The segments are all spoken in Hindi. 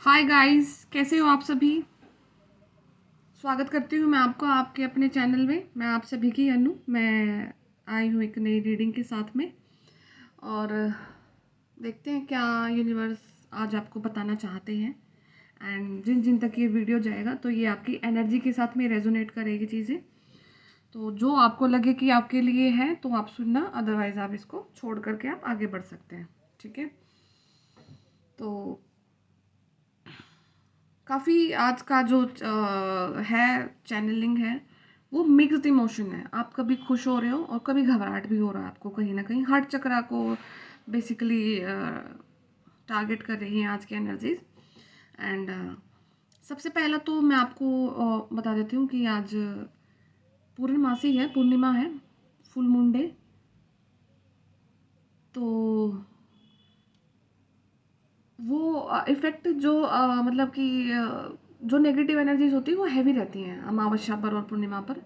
हाय गाइस, कैसे हो आप सभी। स्वागत करती हूँ मैं आपको आपके अपने चैनल में। मैं आप सभी की अनु। मैं आई हूँ एक नई रीडिंग के साथ में। और देखते हैं क्या यूनिवर्स आज आपको बताना चाहते हैं। एंड जिन जिन तक ये वीडियो जाएगा तो ये आपकी एनर्जी के साथ में रेजोनेट करेगी चीज़ें। तो जो आपको लगे कि आपके लिए है तो आप सुनना, अदरवाइज़ आप इसको छोड़ करके आप आगे बढ़ सकते हैं। ठीक है। तो काफ़ी आज का जो है चैनलिंग है वो मिक्स्ड इमोशन है। आप कभी खुश हो रहे हो और कभी घबराहट भी हो रहा है आपको, कहीं ना कहीं हार्ट चक्रा को बेसिकली टारगेट कर रही हैं आज की एनर्जीज। एंड सबसे पहला तो मैं आपको बता देती हूँ कि आज पूर्णमासी है, पूर्णिमा है, फुल मून डे। तो वो इफ़ेक्ट जो मतलब कि जो नेगेटिव एनर्जीज होती है वो हैवी रहती हैं अमावस्या पर और पूर्णिमा पर।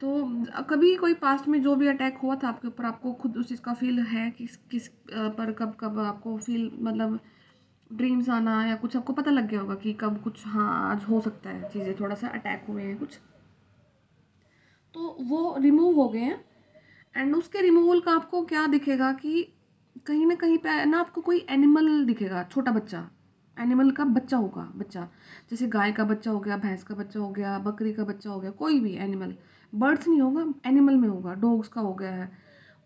तो कभी कोई पास्ट में जो भी अटैक हुआ था आपके ऊपर, आपको खुद उस चीज़ का फील है कि किस पर कब कब आपको फील, मतलब ड्रीम्स आना या कुछ आपको पता लग गया होगा कि कब कुछ, हाँ आज हो सकता है चीज़ें थोड़ा सा अटैक हुए हैं कुछ। तो वो रिमूव हो गए हैं। एंड उसके रिमूवल का आपको क्या दिखेगा कि कहीं ना कहीं पे ना आपको कोई एनिमल दिखेगा, छोटा बच्चा, एनिमल का बच्चा होगा। बच्चा जैसे गाय का बच्चा हो गया, भैंस का बच्चा हो गया, बकरी का बच्चा हो गया, कोई भी एनिमल। बर्ड्स नहीं होगा, एनिमल में होगा, डॉग्स का हो गया है।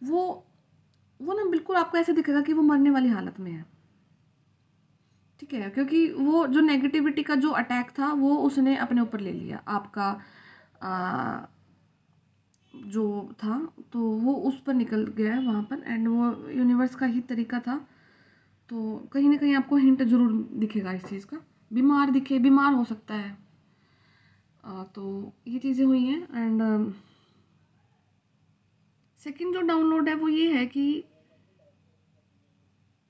वो वो ना बिल्कुल आपको ऐसे दिखेगा कि वो मरने वाली हालत में है। ठीक है, क्योंकि वो जो नेगेटिविटी का जो अटैक था वो उसने अपने ऊपर ले लिया आपका। आ, जो था तो वो उस पर निकल गया है वहाँ पर। एंड वो यूनिवर्स का ही तरीका था। तो कहीं ना कहीं आपको हिंट ज़रूर दिखेगा इस चीज़ का। बीमार दिखे, बीमार हो सकता है। तो ये चीज़ें हुई हैं। एंड सेकंड जो डाउनलोड है वो ये है कि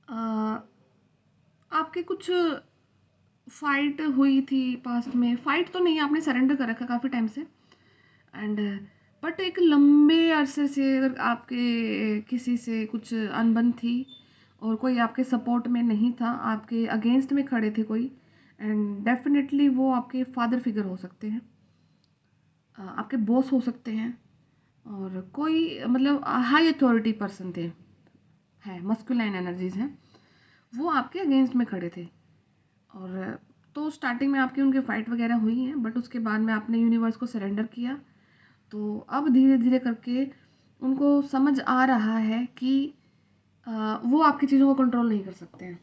अ, आपके कुछ फाइट हुई थी पास्ट में। फाइट तो नहीं, आपने सरेंडर कर रखा काफ़ी टाइम से। एंड बट एक लंबे अरसे से अगर आपके किसी से कुछ अनबन थी और कोई आपके सपोर्ट में नहीं था, आपके अगेंस्ट में खड़े थे कोई, एंड डेफिनेटली वो आपके फादर फिगर हो सकते हैं, आपके बॉस हो सकते हैं, और कोई मतलब हाई अथॉरिटी पर्सन थे, है मस्कुलाइन एनर्जीज हैं, वो आपके अगेंस्ट में खड़े थे। और तो स्टार्टिंग में आपकी उनकी फ़ाइट वगैरह हुई हैं, बट उसके बाद में आपने यूनिवर्स को सरेंडर किया। तो अब धीरे धीरे करके उनको समझ आ रहा है कि वो आपकी चीज़ों को कंट्रोल नहीं कर सकते हैं।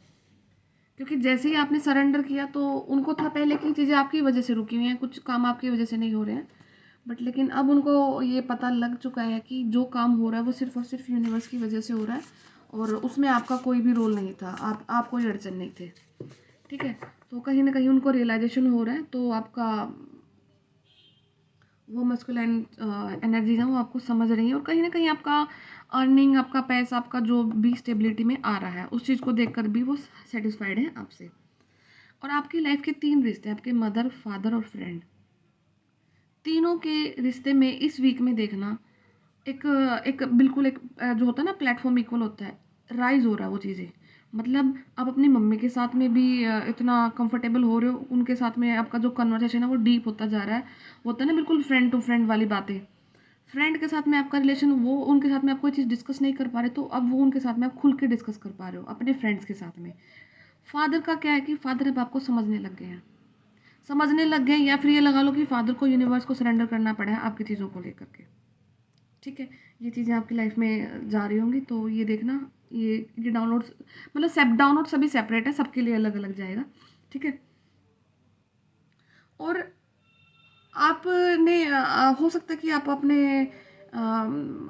क्योंकि जैसे ही आपने सरेंडर किया तो उनको था पहले कि चीज़ें आपकी वजह से रुकी हुई हैं, कुछ काम आपकी वजह से नहीं हो रहे हैं। बट लेकिन अब उनको ये पता लग चुका है कि जो काम हो रहा है वो सिर्फ और सिर्फ यूनिवर्स की वजह से हो रहा है, और उसमें आपका कोई भी रोल नहीं था, आप कोई अड़चन नहीं थे। ठीक है। तो कहीं ना कहीं उनको रियलाइजेशन हो रहा है। तो आपका वो मस्कुलाइन एनर्जीज है वो आपको समझ रही है, और कहीं ना कहीं आपका अर्निंग, आपका पैसा, आपका जो भी स्टेबिलिटी में आ रहा है उस चीज़ को देखकर भी वो सेटिस्फाइड है आपसे। और आपकी लाइफ के 3 रिश्ते, आपके मदर, फादर और फ्रेंड, तीनों के रिश्ते में इस वीक में देखना एक एक बिल्कुल एक जो होता है ना प्लेटफॉर्म इक्वल होता है, राइज हो रहा है वो चीज़ें। मतलब आप अपनी मम्मी के साथ में भी इतना कंफर्टेबल हो रहे हो, उनके साथ में आपका जो कन्वर्सेशन है वो डीप होता जा रहा है। वो होता है ना बिल्कुल फ्रेंड टू फ्रेंड वाली बातें। फ्रेंड के साथ में आपका रिलेशन, वो उनके साथ में आप कोई चीज़ डिस्कस नहीं कर पा रहे तो अब वो उनके साथ में आप खुल के डिस्कस कर पा रहे हो अपने फ्रेंड्स के साथ में। फादर का क्या है कि फादर अब आपको समझने लग गए हैं, समझने लग गए, या फिर ये लगा लो कि फादर को यूनिवर्स को सरेंडर करना पड़ा है आपकी चीज़ों को लेकर के। ठीक है। ये चीज़ें आपकी लाइफ में जा रही होंगी तो ये देखना। ये डाउनलोड, मतलब सेप डाउनलोड सभी सेपरेट है, सबके लिए अलग अलग जाएगा। ठीक है। और आपने हो सकता है कि आप अपने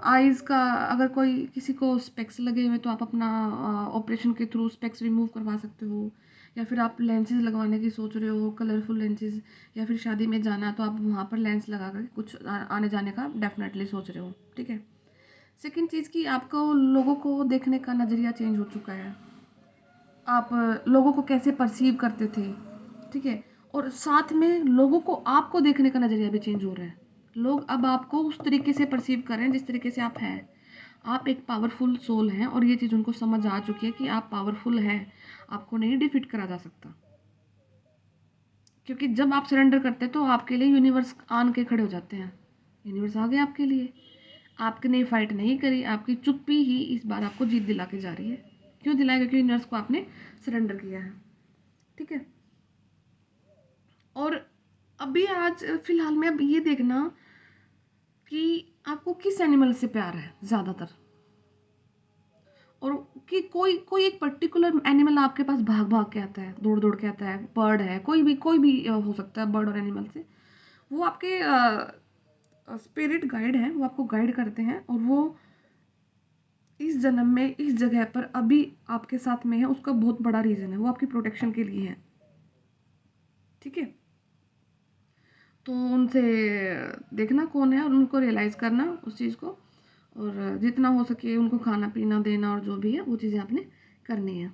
आईज़ का, अगर कोई किसी को स्पेक्स लगे हुए तो आप अपना ऑपरेशन के थ्रू स्पेक्स रिमूव करवा सकते हो। या फिर आप लेंसेज लगवाने की सोच रहे हो, कलरफुल लेंसेज, या फिर शादी में जाना है तो आप वहाँ पर लेंस लगा कर कुछ आने जाने का डेफिनेटली सोच रहे हो। ठीक है। सेकंड चीज़ कि आपको लोगों को देखने का नज़रिया चेंज हो चुका है। आप लोगों को कैसे परसीव करते थे। ठीक है। और साथ में लोगों को आपको देखने का नज़रिया भी चेंज हो रहा है। लोग अब आपको उस तरीके से परसीव कर रहे हैं जिस तरीके से आप हैं। आप एक पावरफुल सोल हैं, और ये चीज़ उनको समझ आ चुकी है कि आप पावरफुल हैं, आपको नहीं डिफीट करा जा सकता। क्योंकि जब आप सरेंडर करते हैं तो आपके लिए यूनिवर्स आन के खड़े हो जाते हैं, यूनिवर्स आ गया आपके लिए। आपने फाइट नहीं करी, आपकी चुप्पी ही इस बार आपको जीत दिला के जा रही है। क्यों दिलाएगा? क्योंकि यूनिवर्स को आपने सरेंडर किया है। ठीक है। और अभी आज फिलहाल में अब ये देखना कि आपको किस एनिमल से प्यार है ज़्यादातर, और कि कोई कोई एक पर्टिकुलर एनिमल आपके पास भाग भाग के आता है, दौड़ दौड़ के आता है। बर्ड है, कोई भी हो सकता है बर्ड और एनिमल से। वो आपके स्पिरिट गाइड हैं, वो आपको गाइड करते हैं, और वो इस जन्म में इस जगह पर अभी आपके साथ में है। उसका बहुत बड़ा रीज़न है, वो आपकी प्रोटेक्शन के लिए है। ठीक है। तो उनसे देखना कौन है और उनको रियलाइज़ करना उस चीज़ को, और जितना हो सके उनको खाना पीना देना, और जो भी है वो चीज़ें आपने करनी है।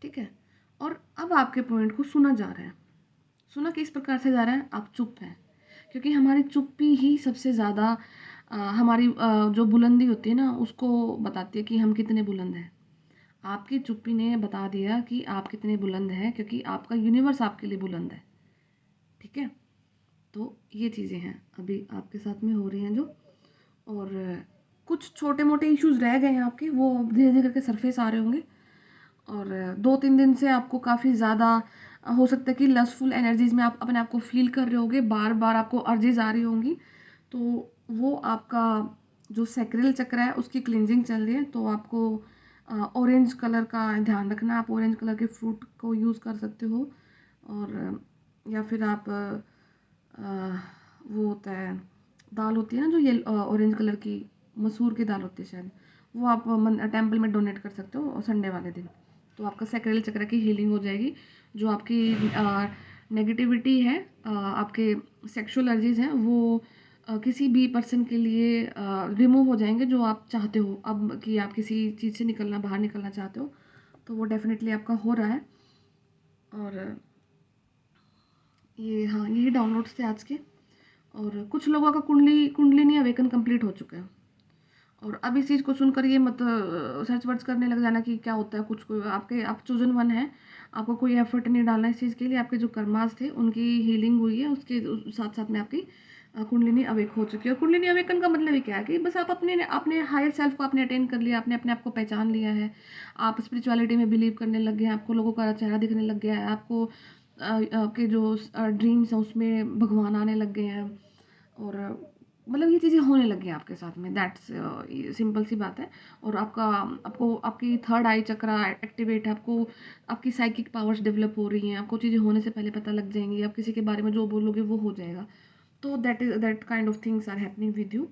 ठीक है। और अब आपके पॉइंट को सुना जा रहा है। सुना किस प्रकार से जा रहा है? आप चुप हैं, क्योंकि हमारी चुप्पी ही सबसे ज़्यादा हमारी जो बुलंदी होती है ना, उसको बताती है कि हम कितने बुलंद हैं। आपकी चुप्पी ने बता दिया कि आप कितने बुलंद हैं, क्योंकि आपका यूनिवर्स आपके लिए बुलंद है। ठीक है। तो ये चीज़ें हैं अभी आपके साथ में हो रही हैं जो, और कुछ छोटे मोटे इश्यूज रह गए हैं आपके, वो धीरे धीरे करके सरफेस आ रहे होंगे। और 2-3 दिन से आपको काफ़ी ज़्यादा हो सकता है कि लस्टफुल एनर्जीज में आप अपने आप को फील कर रहे होंगे, बार बार आपको अर्जेज आ रही होंगी। तो वो आपका जो सैक्रल चक्र है उसकी क्लिनजिंग चल रही है। तो आपको ऑरेंज कलर का ध्यान रखना। आप ऑरेंज कलर के फ्रूट को यूज़ कर सकते हो, और या फिर आप वो होता है, दाल होती है ना जो ये ऑरेंज कलर की, मसूर की दाल होती है शायद, वो आप टेम्पल में डोनेट कर सकते हो संडे वाले दिन। तो आपका सैक्रल चक्र की हीलिंग हो जाएगी। जो आपकी नेगेटिविटी है, आपके सेक्सुअल अर्जीज हैं, वो किसी भी पर्सन के लिए रिमूव हो जाएंगे, जो आप चाहते हो अब कि आप किसी चीज़ से निकलना, बाहर निकलना चाहते हो। तो वो डेफिनेटली आपका हो रहा है। और ये, हाँ, यही डाउनलोड्स थे आज के। और कुछ लोगों का कुंडलिनी अवेकन कंप्लीट हो चुका है। और अब इस चीज़ को सुनकर ये मत सर्च वर्च करने लग जाना कि क्या होता है कुछ को। आपके आप चूजन वन है, आपको कोई एफर्ट नहीं डालना इस चीज़ के लिए। आपके जो कर्मास थे उनकी हीलिंग हुई है, उसके साथ साथ में आपकी कुंडलिनी अवेक हो चुकी है। और कुंडलिनी अवेकन का मतलब ये क्या है कि बस आप अपने अपने हायर सेल्फ को आपने अटेन कर लिया, आपने अपने आप को पहचान लिया है। आप स्पिरिचुअलिटी में बिलीव करने लग गए हैं, आपको लोगों का चेहरा दिखने लग गया है, आपको आपके जो ड्रीम्स हैं उसमें भगवान आने लग गए हैं। और मतलब ये चीज़ें होने लगी हैं आपके साथ में। दैट्स सिंपल सी बात है। और आपको आपकी थर्ड आई चक्रा एक्टिवेट है, आपको आपकी साइकिक पावर्स डेवलप हो रही हैं, आपको चीज़ें होने से पहले पता लग जाएंगी। आप किसी के बारे में जो बोलोगे वो हो जाएगा। तो that kind of things are happening with you.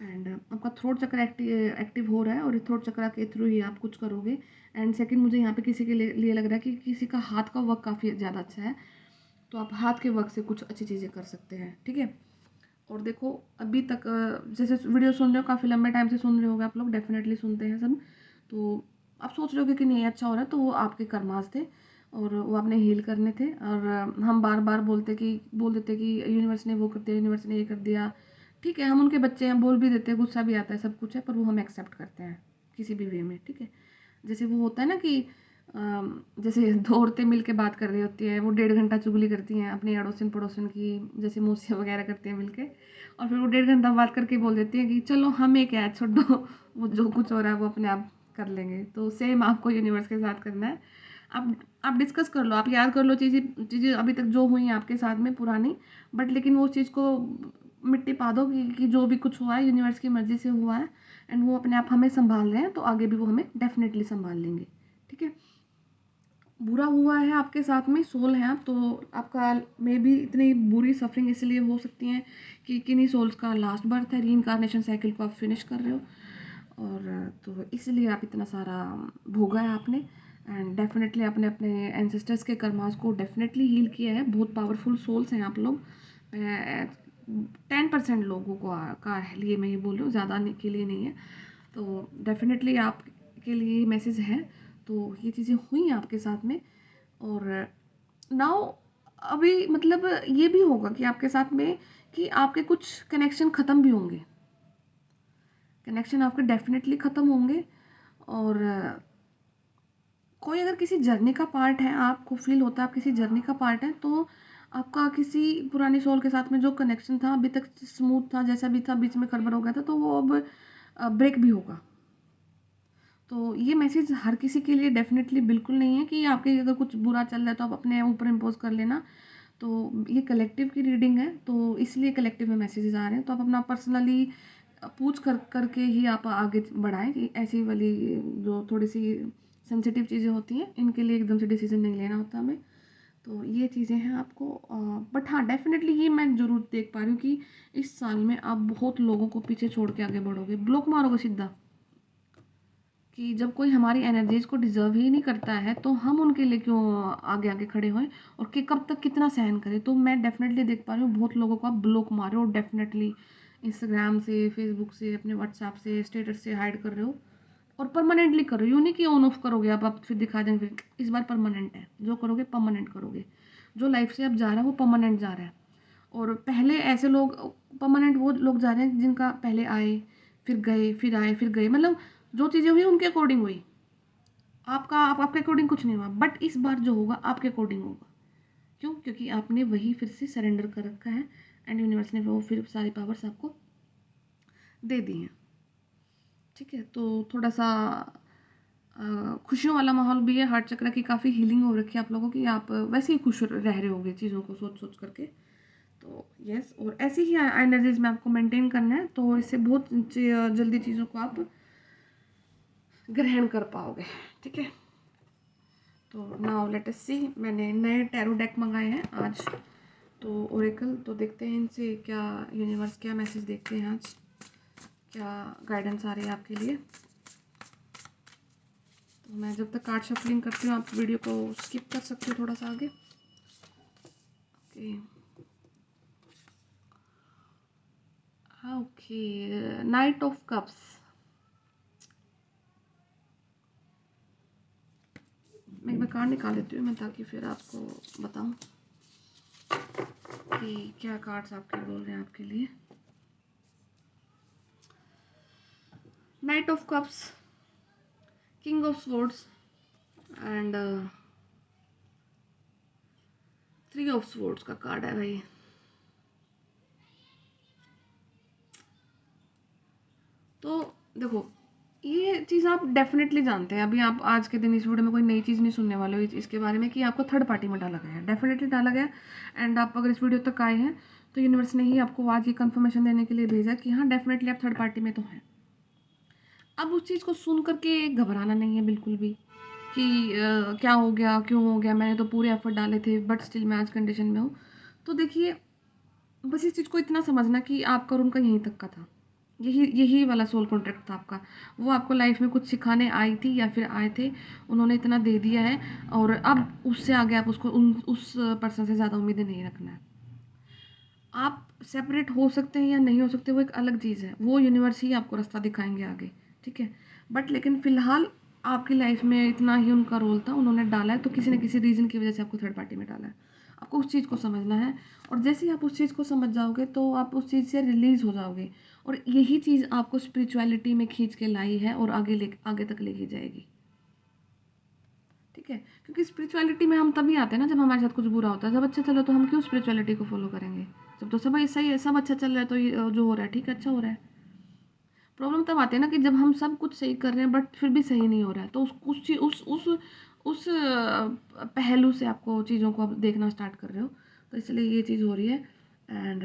And आपका थ्रोट चक्र एक्टिव हो रहा है, और इस थ्रोट चक्र के थ्रू ही आप कुछ करोगे। एंड सेकंड, मुझे यहाँ पे किसी के लिए लग रहा है कि किसी का हाथ का वर्क काफ़ी ज़्यादा अच्छा है, तो आप हाथ के वर्क से कुछ अच्छी चीज़ें कर सकते हैं। ठीक है। और देखो, अभी तक जैसे वीडियो सुन रहे हो, काफ़ी लंबे टाइम से सुन रहे होगे आप लोग, डेफिनेटली सुनते हैं सब। तो आप सोच रहे होगे कि नहीं अच्छा हो रहा है, तो वो आपके कर्मास थे, और वो आपने हील करने थे। और हम बार बार बोल देते कि यूनिवर्स ने वो कर दिया, यूनिवर्स ने ये कर दिया। ठीक है, हम उनके बच्चे हैं, बोल भी देते हैं, गुस्सा भी आता है, सब कुछ है, पर वो हम एक्सेप्ट करते हैं किसी भी वे में। ठीक है। जैसे वो होता है ना कि जैसे दो औरतें मिल के बात कर रही होती हैं, वो 1.5 घंटा चुगली करती हैं अपनी अड़ोसन पड़ोसन की, जैसे मौसियाँ वगैरह करती हैं मिल के। और फिर वो 1.5 घंटा बात करके बोल देती हैं कि चलो हमें क्या है, छोड़ो, वो जो कुछ हो रहा है वो अपने आप कर लेंगे। तो सेम आपको यूनिवर्स के साथ करना है। आप डिस्कस कर लो, आप याद कर लो चीज़ें चीज़ें अभी तक जो हुई हैं आपके साथ में पुरानी। बट लेकिन वो चीज़ को मिट्टी पा दो कि जो भी कुछ हुआ है यूनिवर्स की मर्ज़ी से हुआ है, एंड वो अपने आप हमें संभाल रहे हैं, तो आगे भी वो हमें डेफिनेटली संभाल लेंगे। ठीक है। बुरा हुआ है आपके साथ में, सोल हैं आप, तो आपका मे भी इतनी बुरी सफरिंग इसलिए हो सकती हैं कि किन्हीं सोल्स का लास्ट बर्थ है, रीइंकार्नेशन साइकिल को आप फिनिश कर रहे हो। और तो इसलिए आप इतना सारा भोगा है आपने। एंड डेफिनेटली आपने अपने एंसेस्टर्स के कर्मास को डेफिनेटली हील किया है। बहुत पावरफुल सोल्स हैं आप लोग। 10% लोगों को का लिए मैं ये बोल रही हूँ, ज़्यादा के लिए नहीं है। तो डेफिनेटली आपके लिए मैसेज है। तो ये चीज़ें हुई हैं आपके साथ में। और नाउ अभी मतलब ये भी होगा कि आपके साथ में कि आपके कुछ कनेक्शन ख़त्म भी होंगे, कनेक्शन आपके डेफिनेटली ख़त्म होंगे। और कोई अगर किसी जर्नी का पार्ट है, आपको फील होता है आप किसी जर्नी का पार्ट है, तो आपका किसी पुरानी सोल के साथ में जो कनेक्शन था अभी तक स्मूथ था, जैसा भी था, बीच में गड़बड़ हो गया था, तो वो अब ब्रेक भी होगा। तो ये मैसेज हर किसी के लिए डेफिनेटली बिल्कुल नहीं है कि आपके अगर कुछ बुरा चल रहा है तो आप अपने ऊपर इम्पोज कर लेना। तो ये कलेक्टिव की रीडिंग है, तो इसलिए कलेक्टिव में मैसेजेस आ रहे हैं। तो आप अपना पर्सनली पूछ करके ही आप आगे बढ़ाएं कि ऐसी वाली जो थोड़ी सी सेंसिटिव चीज़ें होती हैं इनके लिए एकदम से डिसीजन नहीं लेना होता हमें। तो ये चीज़ें हैं आपको। बट हाँ, डेफिनेटली ये मैं ज़रूर देख पा रही हूँ कि इस साल में आप बहुत लोगों को पीछे छोड़ के आगे बढ़ोगे, ब्लॉक मारोगे सीधा। कि जब कोई हमारी एनर्जीज को डिजर्व ही नहीं करता है तो हम उनके लिए क्यों आगे आगे खड़े हों, और कि कब तक कितना सहन करें। तो मैं डेफिनेटली देख पा रही हूँ बहुत लोगों को आप ब्लॉक मार रहे हो, डेफिनेटली इंस्टाग्राम से, फेसबुक से, अपने व्हाट्सएप से, स्टेटस से हाइड कर रहे हो, और परमानेंटली करो। यूँ नहीं कि ऑन ऑफ करोगे आप फिर दिखा देंगे। फिर इस बार परमानेंट है, जो करोगे परमानेंट करोगे। जो लाइफ से अब जा रहा है वो परमानेंट जा रहा है। और पहले ऐसे लोग परमानेंट वो लोग जा रहे हैं जिनका पहले आए फिर गए, फिर आए फिर गए, मतलब जो चीज़ें हुई उनके अकॉर्डिंग हुई। आपके अकॉर्डिंग कुछ नहीं हुआ, बट इस बार जो होगा आपके अकॉर्डिंग होगा। क्यों? क्योंकि आपने वही फिर से सरेंडर कर रखा है, एंड यूनिवर्स ने वो फिर सारी पावर्स आपको दे दी हैं। ठीक है, तो थोड़ा सा खुशियों वाला माहौल भी है। हार्ट चक्र की काफ़ी हीलिंग हो रखी है आप लोगों की, आप वैसे ही खुश रह रहे होगे चीज़ों को सोच सोच करके। तो यस, और ऐसी ही एनर्जीज में आपको मेंटेन करना है, तो इससे बहुत जल्दी चीज़ों को आप ग्रहण कर पाओगे। ठीक है, तो नाउ लेट अस सी। मैंने नए टैरो डेक मंगाए हैं आज, तो ओरेकल, तो देखते हैं इनसे क्या यूनिवर्स क्या मैसेज देखते हैं आज, क्या गाइडेंस आ रही है आपके लिए। तो मैं जब तक कार्ड शफलिंग करती हूँ आप वीडियो को स्किप कर सकते हो थोड़ा सा आगे। Okay okay, night of cups. मैं एक बार कार्ड निकाल लेती हूँ मैं, ताकि फिर आपको बताऊँ कि क्या कार्ड्स आपके बोल रहे हैं आपके लिए। Night of cups, king of swords, and three of swords का कार्ड है भाई। तो देखो, ये चीज़ आप डेफिनेटली जानते हैं। अभी आप आज के दिन इस वीडियो में कोई नई चीज़ नहीं सुनने वाले हो इसके बारे में कि आपको थर्ड पार्टी में डाला गया है, डेफिनेटली डाला गया। एंड आप अगर इस वीडियो तक आए हैं तो यूनिवर्स ने ही आपको आज ये कंफर्मेशन देने के लिए भेजा कि हाँ डेफिनेटली आप थर्ड पार्टी में तो हैं। अब उस चीज़ को सुन करके घबराना नहीं है बिल्कुल भी कि क्या हो गया, क्यों हो गया, मैंने तो पूरे एफर्ट डाले थे बट स्टिल मैं आज कंडीशन में हूँ। तो देखिए, बस इस चीज़ को इतना समझना कि आपका और उनका यहीं तक का था। यही यही वाला सोल कॉन्ट्रैक्ट था आपका। वो आपको लाइफ में कुछ सिखाने आई थी या फिर आए थे, उन्होंने इतना दे दिया है, और अब उससे आगे आप उसको उस पर्सन से ज़्यादा उम्मीदें नहीं रखना है। आप सेपरेट हो सकते हैं या नहीं हो सकते वो एक अलग चीज़ है, वो यूनिवर्स ही आपको रास्ता दिखाएंगे आगे। ठीक है, बट लेकिन फ़िलहाल आपकी लाइफ में इतना ही उनका रोल था, उन्होंने डाला है, तो किसी न किसी रीज़न की वजह से आपको थर्ड पार्टी में डाला है। आपको उस चीज़ को समझना है, और जैसे ही आप उस चीज़ को समझ जाओगे तो आप उस चीज़ से रिलीज़ हो जाओगे, और यही चीज़ आपको स्पिरिचुअलिटी में खींच के लाई है और आगे तक लेके जाएगी। ठीक है, क्योंकि स्पिरिचुअलिटी में हम तभी आते हैं ना जब हमारे साथ कुछ बुरा होता है। जब अच्छा चलो तो हम क्यों स्पिरिचुअलिटी को फॉलो करेंगे? जब तो सब सही है, सब अच्छा चल रहा है, तो ये जो हो रहा है ठीक है, अच्छा हो रहा है। प्रॉब्लम तब आती है ना कि जब हम सब कुछ सही कर रहे हैं बट फिर भी सही नहीं हो रहा है, तो उस पहलू से आपको चीज़ों को आप देखना स्टार्ट कर रहे हो। तो इसलिए ये चीज़ हो रही है। एंड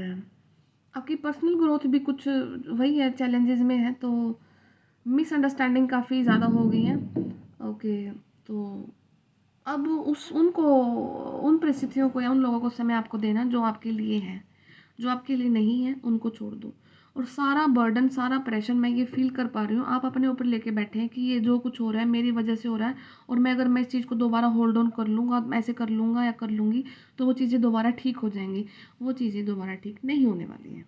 आपकी पर्सनल ग्रोथ भी कुछ वही है, चैलेंजेस में है, तो मिसअंडरस्टैंडिंग काफ़ी ज़्यादा हो गई हैं। ओके, तो अब उन परिस्थितियों को या उन लोगों को समय आपको देना जो आपके लिए है। जो आपके लिए नहीं है उनको छोड़ दो। और सारा बर्डन, सारा प्रेशर, मैं ये फील कर पा रही हूँ, आप अपने ऊपर लेके बैठे हैं कि ये जो कुछ हो रहा है मेरी वजह से हो रहा है, और मैं इस चीज़ को दोबारा होल्ड ऑन कर लूँगा, ऐसे कर लूँगा या कर लूँगी, तो वो चीज़ें दोबारा ठीक हो जाएंगी। वो चीज़ें दोबारा ठीक नहीं होने वाली हैं।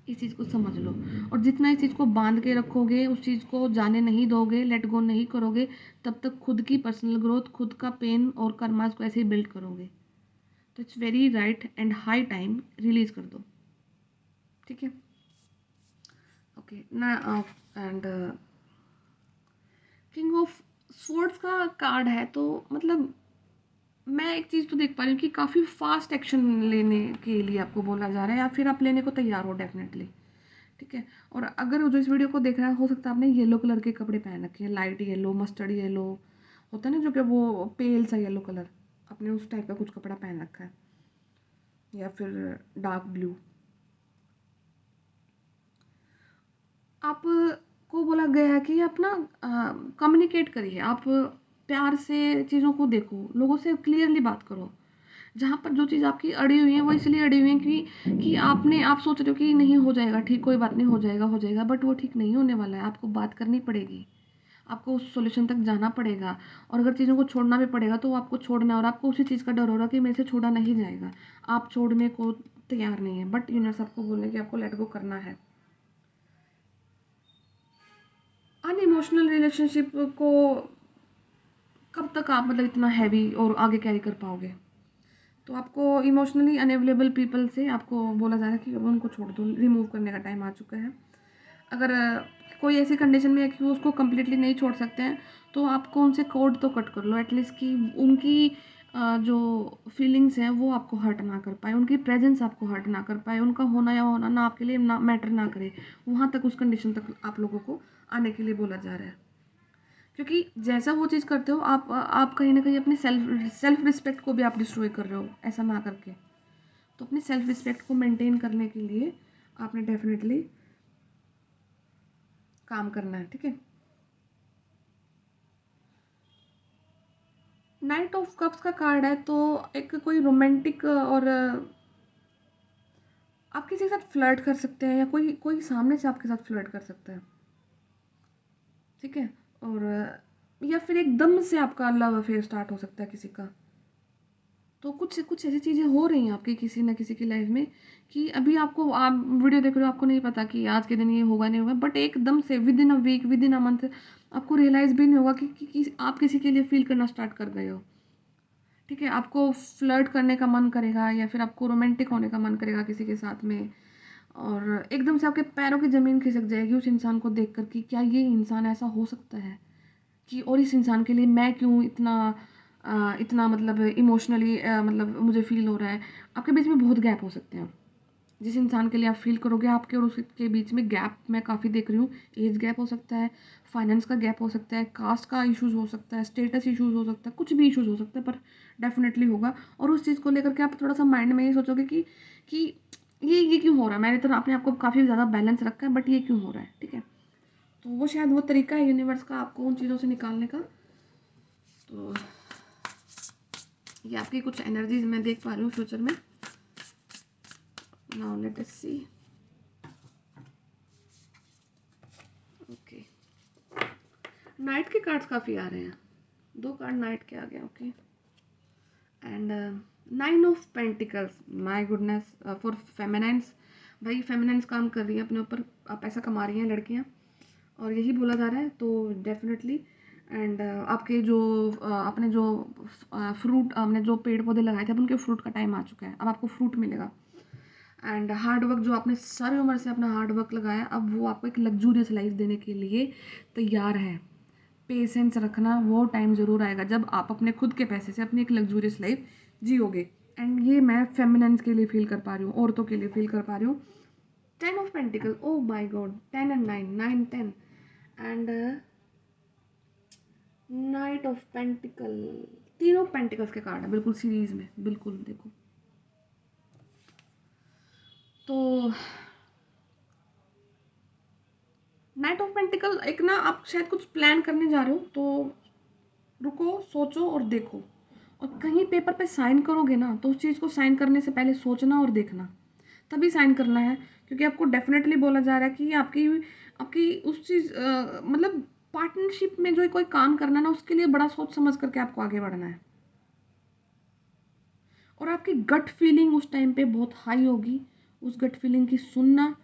इस चीज़ को समझ लो। और जितना इस चीज़ को बांध के रखोगे, उस चीज़ को जाने नहीं दोगे, लेट गो नहीं करोगे, तब तक खुद की पर्सनल ग्रोथ, खुद का पेन और कर्मास को ऐसे ही बिल्ड करोगे। तो it's very right and high time release कर दो। ठीक है, ओके ना। एंड किंग ऑफ स्वॉर्ड्स का कार्ड है, तो मतलब मैं एक चीज़ तो देख पा रही हूँ कि काफ़ी फास्ट एक्शन लेने के लिए आपको बोला जा रहा है, या फिर आप लेने को तैयार हो डेफिनेटली। ठीक है। और अगर जो इस वीडियो को देख रहा है, हो सकता है आपने येलो कलर के कपड़े पहन रखे हैं, लाइट येलो, मस्टर्ड येलो, होता है ना जो कि वो पेल सा येलो कलर, आपने उस टाइप का कुछ कपड़ा पहन रखा है, या फिर डार्क ब्लू। आप को बोला गया है कि आप ना कम्युनिकेट करिए, आप प्यार से चीज़ों को देखो, लोगों से क्लियरली बात करो। जहाँ पर जो चीज़ आपकी अड़ी हुई है वो इसलिए अड़ी हुई है कि आप सोच रहे हो कि नहीं हो जाएगा ठीक, कोई बात नहीं, हो जाएगा, बट वो ठीक नहीं होने वाला है। आपको बात करनी पड़ेगी, आपको उस सॉल्यूशन तक जाना पड़ेगा, और अगर चीज़ों को छोड़ना भी पड़ेगा तो आपको छोड़ना है, और आपको उसी चीज़ का डर हो रहा है कि मेरे से छोड़ा नहीं जाएगा, आप छोड़ने को तैयार नहीं है, बट यूनिवर्स आपको बोले कि आपको लेट गो करना है। अनइमोशनल रिलेशनशिप को कब तक आप मतलब इतना हैवी और आगे कैरी कर पाओगे? तो आपको इमोशनली अनअवेलेबल पीपल से आपको बोला जा रहा है कि अब उनको छोड़ दो, रिमूव करने का टाइम आ चुका है। अगर कोई ऐसी कंडीशन में है कि वो उसको कम्प्लीटली नहीं छोड़ सकते हैं, तो आपको उनसे कोड तो कट कर लो एटलीस्ट, कि उनकी जो फीलिंग्स हैं वो आपको हर्ट ना कर पाए, उनकी प्रेजेंस आपको हर्ट ना कर पाए, उनका होना या होना ना आपके लिए ना मैटर ना करे, वहाँ तक उस कंडीशन तक आप लोगों को आने के लिए बोला जा रहा है। क्योंकि जैसा वो चीज़ करते हो आप कहीं ना कहीं अपनी सेल्फ रिस्पेक्ट को भी आप डिस्ट्रॉय कर रहे हो ऐसा ना करके। तो अपनी सेल्फ रिस्पेक्ट को मेंटेन करने के लिए आपने डेफिनेटली काम करना है। ठीक है। नाइट ऑफ कप्स का कार्ड है, तो एक कोई रोमांटिक, और आप किसी के साथ फ्लर्ट कर सकते हैं, या कोई कोई सामने से आपके साथ फ्लर्ट कर सकता है। ठीक है। और या फिर एकदम से आपका लव अफेयर स्टार्ट हो सकता है किसी का। तो कुछ कुछ ऐसी चीज़ें हो रही हैं आपकी किसी न किसी की लाइफ में, कि अभी आपको, आप वीडियो देख रहे हो, आपको नहीं पता कि आज के दिन ये होगा नहीं होगा, बट एकदम से within a week, within a month, आपको रियलाइज़ भी नहीं होगा कि आप किसी के लिए फील करना स्टार्ट कर गए हो। ठीक है। आपको फ्लर्ट करने का मन करेगा, या फिर आपको रोमांटिक होने का मन करेगा किसी के साथ में, और एकदम से आपके पैरों की ज़मीन खिसक जाएगी उस इंसान को देख कर, कि क्या ये इंसान ऐसा हो सकता है, कि और इस इंसान के लिए मैं क्यों इतना इतना मतलब इमोशनली मतलब मुझे फ़ील हो रहा है। आपके बीच में बहुत गैप हो सकते हैं। जिस इंसान के लिए आप फ़ील करोगे, आपके और उसके बीच में गैप मैं काफ़ी देख रही हूँ। एज गैप हो सकता है, फाइनेंस का गैप हो सकता है, कास्ट का इश्यूज़ हो सकता है, स्टेटस इश्यूज़ हो सकता है, कुछ भी इश्यूज़ हो सकता है, पर डेफ़िनेटली होगा। और उस चीज़ को लेकर के आप थोड़ा-सा माइंड में ये सोचोगे कि ये क्यों हो रहा है? मैंने तो अपने आप को काफ़ी ज़्यादा बैलेंस रखा है, बट ये क्यों हो रहा है? ठीक है। तो वो शायद वो तरीका है यूनिवर्स का आपको उन चीज़ों से निकालने का। तो ये आपकी कुछ एनर्जीज मैं देख पा रही हूँ फ्यूचर में। नाउ लेट अस सी। ओके, नाइट के कार्ड्स काफ़ी आ रहे हैं, 2 कार्ड नाइट के आ गए। Okay. And 9 of pentacles, my goodness, for feminines. भाई फेमिनाइंस काम कर रही है अपने ऊपर, आप पैसा कमा रही हैं लड़कियाँ, और यही बोला जा रहा है। तो डेफिनेटली एंड आपके जो आपने जो फ्रूट, आपने जो पेड़ पौधे लगाए थे, अब उनके फ्रूट का टाइम आ चुका है, अब आपको फ्रूट मिलेगा। एंड हार्ड वर्क, जो आपने सारी उम्र से अपना हार्ड वर्क लगाया, अब वो आपको एक लग्जूरियस लाइफ देने के लिए तैयार है। पेशेंस रखना, वो टाइम ज़रूर आएगा जब आप अपने खुद के पैसे से अपनी एक लग्जूरियस लाइफ जियोगे। एंड ये मैं फेमिनेंस के लिए फील कर पा रही हूँ, औरतों के लिए फील कर पा रही हूँ। 10 of pentacles, O my God, 10 and 9, 9 10 and knight of pentacles, तीनों पेंटिकल्स के कार्ड है बिल्कुल सीरीज में, बिल्कुल देखो। तो नाइट ऑफ पेंटिकल, एक ना आप शायद कुछ प्लान करने जा रहे हो, तो रुको, सोचो और देखो। और कहीं पेपर पे साइन करोगे ना, तो उस चीज़ को साइन करने से पहले सोचना और देखना, तभी साइन करना है। क्योंकि आपको डेफिनेटली बोला जा रहा है कि आपकी आपकी उस चीज़ मतलब पार्टनरशिप में जो कोई काम करना है ना, उसके लिए बड़ा सोच समझ करके आपको आगे बढ़ना है। और आपकी गट फीलिंग उस टाइम पे बहुत हाई होगी, उस गट फीलिंग की सुनना।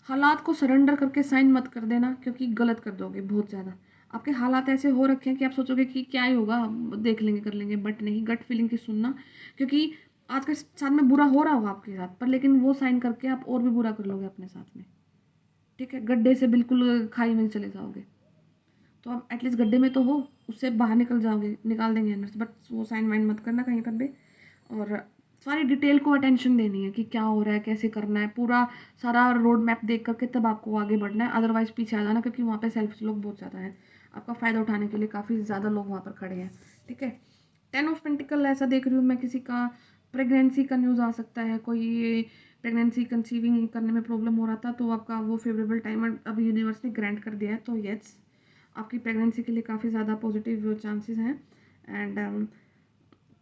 हालात को सरेंडर करके साइन मत कर देना, क्योंकि गलत कर दोगे बहुत ज़्यादा। आपके हालात ऐसे हो रखे हैं कि आप सोचोगे कि क्या ही होगा, देख लेंगे कर लेंगे, बट नहीं, गट फीलिंग की सुनना। क्योंकि आज के साथ में बुरा हो रहा होगा आपके साथ, पर लेकिन वो साइन करके आप और भी बुरा कर लोगे अपने साथ में। ठीक है, गड्ढे से बिल्कुल खाई में चले जाओगे। तो आप एटलीस्ट गड्ढे में तो हो, उससे बाहर निकल जाओगे, निकाल देंगे अंदर से, बट वो साइन वाइन मत करना कहीं पर भी। और सारी डिटेल को अटेंशन देनी है कि क्या हो रहा है, कैसे करना है, पूरा सारा रोड मैप देख करके तब आपको आगे बढ़ना है, अदरवाइज पीछे आ जाना, क्योंकि वहाँ पे सेल्फ लोग बहुत ज़्यादा हैं, आपका फ़ायदा उठाने के लिए काफ़ी ज़्यादा लोग वहाँ पर खड़े हैं, ठीक है। 10 ऑफ पेंटिकल ऐसा देख रही हूँ मैं, किसी का प्रेगनेंसी का न्यूज़ आ सकता है, कोई प्रेगनेंसी कंसीविंग करने में प्रॉब्लम हो रहा था, तो आपका वो फेवरेबल टाइम अभी यूनिवर्स ने ग्रांट कर दिया है, तो यस आपकी प्रेगनेंसी के लिए काफ़ी ज़्यादा पॉजिटिव चांसेस हैं। एंड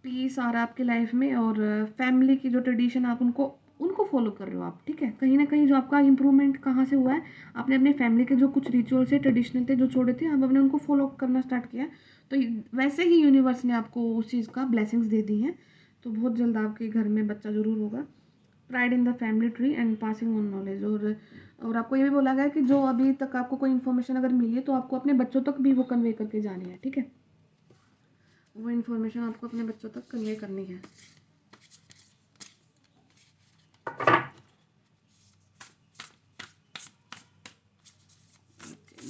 पीस आ रहा है आपकी लाइफ में, और फैमिली की जो ट्रेडिशन आप उनको उनको फॉलो कर रहे हो आप, ठीक है। कहीं ना कहीं जो आपका इम्प्रूवमेंट कहाँ से हुआ है, आपने अपने फैमिली के जो कुछ रिचुअल्स थे, ट्रेडिशनल थे, जो छोड़े थे, अब आपने उनको फॉलो करना स्टार्ट किया, तो वैसे ही यूनिवर्स ने आपको उस चीज़ का ब्लेसिंग्स दे दी हैं। तो बहुत जल्द आपके घर में बच्चा ज़रूर होगा। Pride in the family tree and passing on knowledge. और आपको ये भी बोला गया है कि जो अभी तक आपको कोई इन्फॉर्मेशन अगर मिली है, तो आपको अपने बच्चों तक भी वो कन्वे करके जानी है, ठीक है। वो इन्फॉर्मेशन आपको अपने बच्चों तक कन्वे करनी है।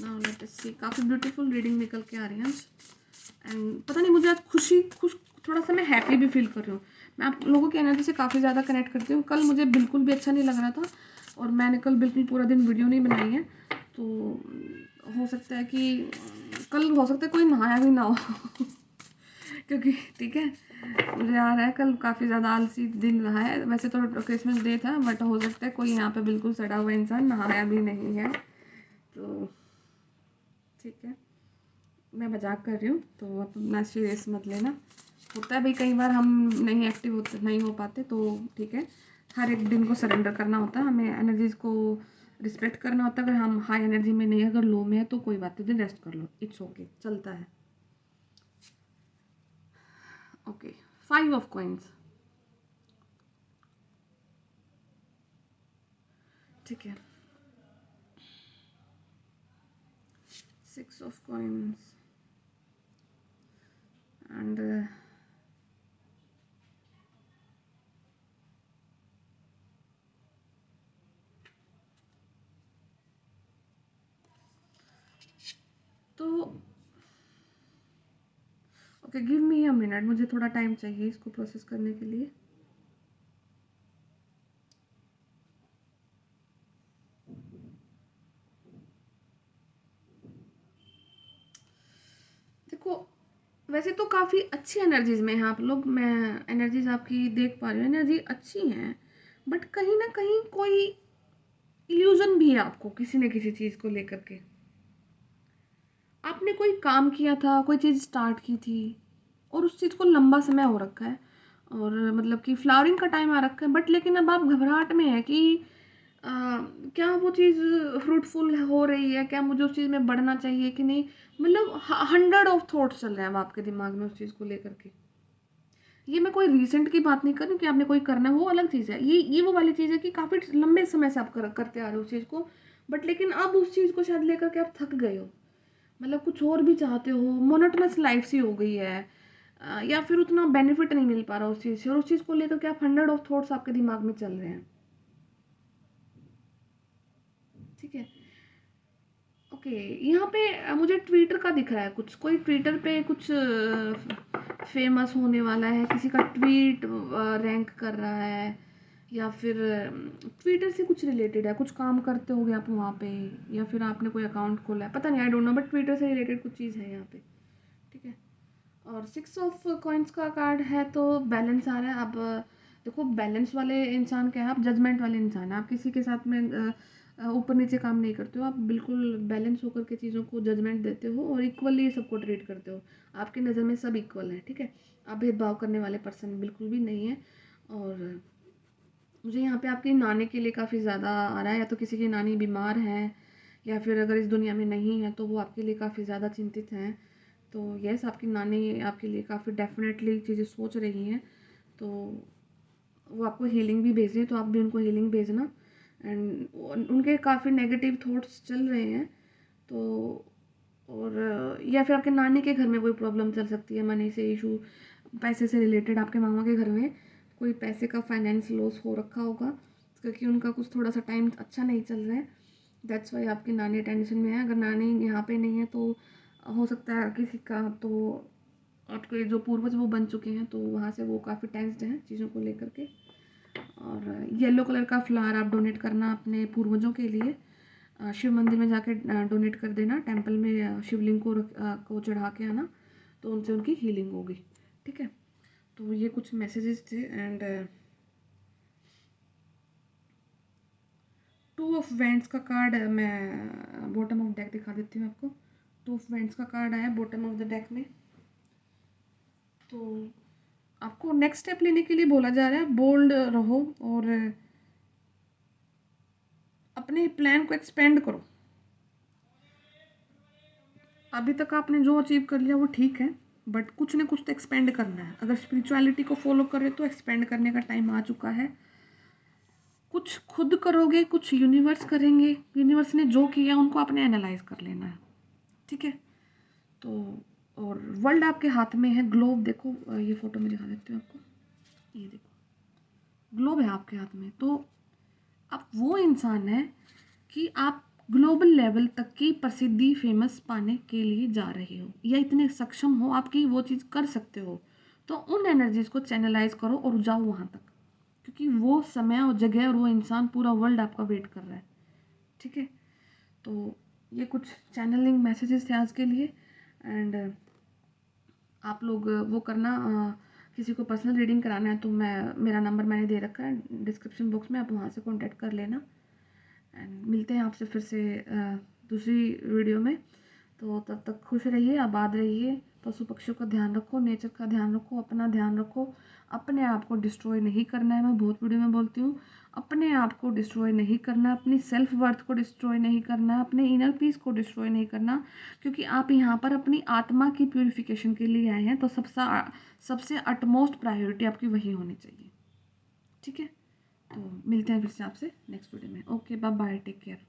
नाउ लेट अस सी, काफ़ी ब्यूटीफुल रीडिंग निकल के आ रही है। एंड पता नहीं, मुझे आज खुश थोड़ा सा मैं हैप्पी भी फील कर रही हूँ। मैं आप लोगों की एनर्जी से काफ़ी ज़्यादा कनेक्ट करती हूँ। कल मुझे बिल्कुल भी अच्छा नहीं लग रहा था, और मैंने कल बिल्कुल पूरा दिन वीडियो नहीं बनाई है, तो हो सकता है कि कल हो सकता है कोई नहाया भी ना हो क्योंकि ठीक है, मुझे आ रहा है कल काफ़ी ज़्यादा आलसी दिन रहा है। वैसे तो क्रिसमस डे था, बट हो सकता है कोई यहाँ पे बिल्कुल सड़ा हुआ इंसान नहाया भी नहीं है, तो ठीक है, मैं मजाक कर रही हूँ, तो आप अपना सीरियस मत लेना। होता है भाई, कई बार हम नहीं एक्टिव होते, नहीं हो पाते, तो ठीक है, हर एक दिन को सरेंडर करना होता है, हमें एनर्जीज को रिस्पेक्ट करना होता है। अगर हम हाई एनर्जी में नहीं, अगर लो में है, तो कोई बात नहीं, रेस्ट कर लो, इट्स ओके, चलता है। ओके, 5 ऑफ कॉइंस, ठीक है। 6 ऑफ कॉइंस एंड तो okay, give me a minute, मुझे थोड़ा टाइम चाहिए इसको प्रोसेस करने के लिए। देखो, वैसे तो काफ़ी अच्छी एनर्जीज में हैं आप लोग, मैं एनर्जीज आपकी देख पा रही हूँ, एनर्जी अच्छी हैं, बट कहीं ना कहीं कोई इल्यूजन भी है आपको किसी न किसी चीज़ को लेकर के। आपने कोई काम किया था, कोई चीज़ स्टार्ट की थी, और उस चीज़ को लंबा समय हो रखा है, और मतलब कि फ्लावरिंग का टाइम आ रखा है, बट लेकिन अब आप घबराहट में है कि अ, क्या वो चीज़ फ्रूटफुल हो रही है, क्या मुझे उस चीज़ में बढ़ना चाहिए कि नहीं, मतलब 100 ऑफ थॉट्स चल रहे हैं अब आपके दिमाग में उस चीज़ को लेकर के। ये मैं कोई रीसेंट की बात नहीं कर रही हूँ कि आपने कोई करना है, वो अलग चीज़ है, ये वो वाली चीज़ है कि काफ़ी लंबे समय से आप करते आ रहे हो उस चीज़ को, बट लेकिन अब उस चीज़ को शायद लेकर के आप थक गए हो, मतलब कुछ और भी चाहते हो, मोनोटोनस लाइफ सी हो गई है, या फिर उतना बेनिफिट नहीं मिल पा रहा उस चीज़ से, और उस चीज़ को लेकर के आप 100 ऑफ थॉट्स आपके दिमाग में चल रहे हैं, ठीक है। ओके, यहाँ पे मुझे ट्विटर का दिख रहा है, कुछ कोई ट्विटर पे कुछ फेमस होने वाला है, किसी का ट्वीट रैंक कर रहा है, या फिर ट्विटर से कुछ रिलेटेड है, कुछ काम करते होगे आप वहाँ पे, या फिर आपने कोई अकाउंट खोला है, पता नहीं, I don't know, but Twitter से रिलेटेड कुछ चीज़ है यहाँ पे, ठीक है। और 6 ऑफ कॉइंस का कार्ड है, तो बैलेंस आ रहा है। अब देखो, बैलेंस वाले इंसान क्या है, आप जजमेंट वाले इंसान हैं, आप किसी के साथ में ऊपर नीचे काम नहीं करते हो, आप बिल्कुल बैलेंस होकर के चीज़ों को जजमेंट देते हो, और इक्वली सबको ट्रीट करते हो, आपकी नज़र में सब इक्वल है, ठीक है। आप भेदभाव करने वाले पर्सन बिल्कुल भी नहीं है। और मुझे यहाँ पे आपकी नानी के लिए काफ़ी ज़्यादा आ रहा है, या तो किसी की नानी बीमार है, या फिर अगर इस दुनिया में नहीं है, तो वो आपके लिए काफ़ी ज़्यादा चिंतित हैं। तो यस, आपकी नानी आपके लिए काफ़ी डेफिनेटली चीज़ें सोच रही हैं, तो वो आपको हीलिंग भी भेज रही है, तो आप भी उनको हीलिंग भेजना। एंड उनके काफ़ी नेगेटिव थॉट्स चल रहे हैं, तो और या फिर आपके नानी के घर में कोई प्रॉब्लम चल सकती है, मनी से इशू, पैसे से रिलेटेड, आपके मामा के घर में कोई पैसे का फाइनेंस लॉस हो रखा होगा, क्योंकि उनका कुछ थोड़ा सा टाइम अच्छा नहीं चल रहा है, दैट्स वाई आपकी नानी टेंशन में है। अगर नानी यहाँ पे नहीं है, तो हो सकता है किसी का तो आपके जो पूर्वज वो बन चुके हैं, तो वहाँ से वो काफ़ी टेंस्ड हैं चीज़ों को लेकर के। और येलो कलर का फ्लावर आप डोनेट करना अपने पूर्वजों के लिए। शिव मंदिर में जाके डोनेट कर देना, टेंपल में शिवलिंग को चढ़ा के आना, तो उनसे उनकी हीलिंग होगी। ठीक है, तो ये कुछ मैसेजेस थे। एंड टू ऑफ वेंट्स का कार्ड मैं बॉटम ऑफ डेक दिखा देती हूँ आपको। टू ऑफ वेंट्स का कार्ड आया बॉटम ऑफ द डेक में। तो आपको नेक्स्ट स्टेप लेने के लिए बोला जा रहा है, बोल्ड रहो और अपने प्लान को एक्सपेंड करो। अभी तक आपने जो अचीव कर लिया वो ठीक है, बट कुछ ना कुछ तो एक्सपेंड करना है। अगर स्पिरिचुअलिटी को फॉलो करें तो एक्सपेंड करने का टाइम आ चुका है। कुछ खुद करोगे, कुछ यूनिवर्स करेंगे। यूनिवर्स ने जो किया उनको आपने एनालाइज कर लेना है। ठीक है, तो और वर्ल्ड आपके हाथ में है। ग्लोब देखो, ये फोटो में दिखा देती हूँ आपको, ये देखो ग्लोब है आपके हाथ में। तो आप वो इंसान है कि आप ग्लोबल लेवल तक की प्रसिद्धि फेमस पाने के लिए जा रहे हो, या इतने सक्षम हो आपकी वो चीज़ कर सकते हो। तो उन एनर्जीज को चैनलाइज करो और जाओ वहाँ तक, क्योंकि वो समय और जगह और वो इंसान, पूरा वर्ल्ड आपका वेट कर रहा है। ठीक है, तो ये कुछ चैनलिंग मैसेजेस थे आज के लिए। एंड आप लोग वो करना, किसी को पर्सनल रीडिंग कराना है तो मेरा नंबर मैंने दे रखा है डिस्क्रिप्शन बॉक्स में, आप वहाँ से कॉन्टैक्ट कर लेना। एंड मिलते हैं आपसे फिर से दूसरी वीडियो में। तो तब तक खुश रहिए, आबाद रहिए, पशु पक्षियों का ध्यान रखो, नेचर का ध्यान रखो, अपना ध्यान रखो। अपने आप को डिस्ट्रॉय नहीं करना है, मैं बहुत वीडियो में बोलती हूँ। अपने आप को डिस्ट्रॉय नहीं करना, अपनी सेल्फ वर्थ को डिस्ट्रॉय नहीं करना, अपने इनर पीस को डिस्ट्रॉय नहीं करना, क्योंकि आप यहाँ पर अपनी आत्मा की प्यूरिफिकेशन के लिए आए हैं। तो सबसे अटमोस्ट प्रायोरिटी आपकी वही होनी चाहिए। ठीक है, तो मिलते हैं फिर से आपसे नेक्स्ट वीडियो में। Okay, bye bye, take care.